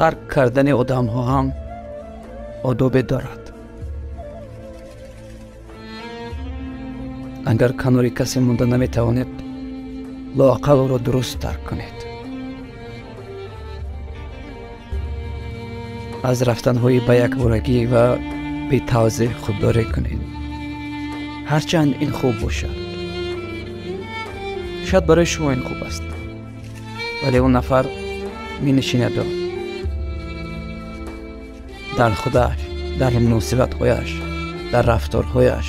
ترک کردن آدم ها هم آداب دارد. اگر کنار کسی مانده نمی توانید، لااقل او را درست ترک کنید. از رفتن های به یک بارگی و بی توضیح خودداری کنید. هرچند این خوب باشد، شاید برای شما این خوب است، ولی اون نفر می نشیند در خودش، در مناسبت هایش، در رفتارهایش،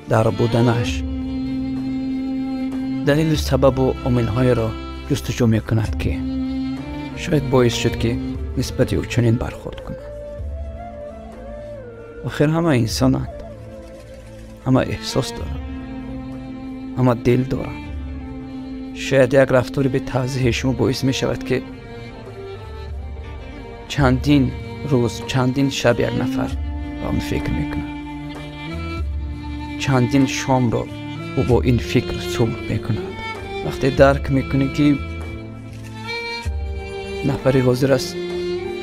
در بودنش دلیل سبب و عامل‌های را جستجو می کند که شاید باعث شد که نسبت او چنین برخورد کنند. آخر همه انسانند، همه احساس دارند، همه دل دارند. شاید یک رفتاری به توضیح شما باعث می شود که چندین روز، چندین شب یک نفر با اون فکر می کند. چندین شام را او با این فکر صبح می کند. وقتی درک می کنی که نفری حاضر است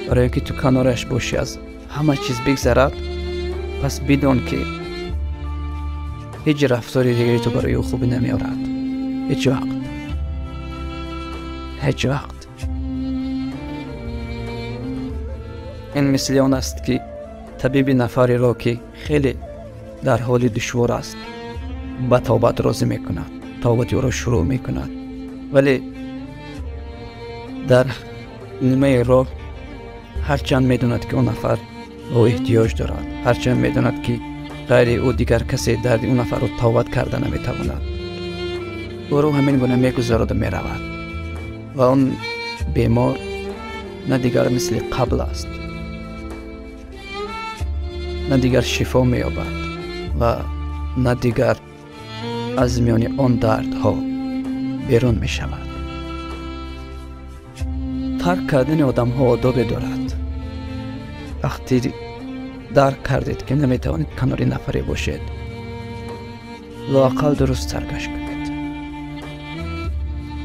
برای اینکه تو کنارش باشی از همه چیز بگذرد، پس بدون که هیچ رفتاری دیگری تو برای او خوبی نمی آورد. هیچ وقت. این مثل آن است که طبیب نفری را که خیلی در حال دشوار است به توبت راضی می کند، توبت او را شروع می کند، ولی در نیمه راه هرچند می داند که اون نفر او احتیاج دارد، هرچند می داند که غیر او دیگر کسی درد اون نفر را توبت کرده نمی تواند، او را همین گونه می گذارد و می رود و اون بیمار نه دیگر مثل قبل است، نه دیگر شفا می یابد و نه دیگر از میان آن دردها بیرون می شود. ترک کردن آدم ها آداب دارد. وقتی درک کردید که نمی توانید کنار نفری باشید، لااقل درست ترکش کنید،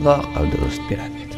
لااقل درست بروید.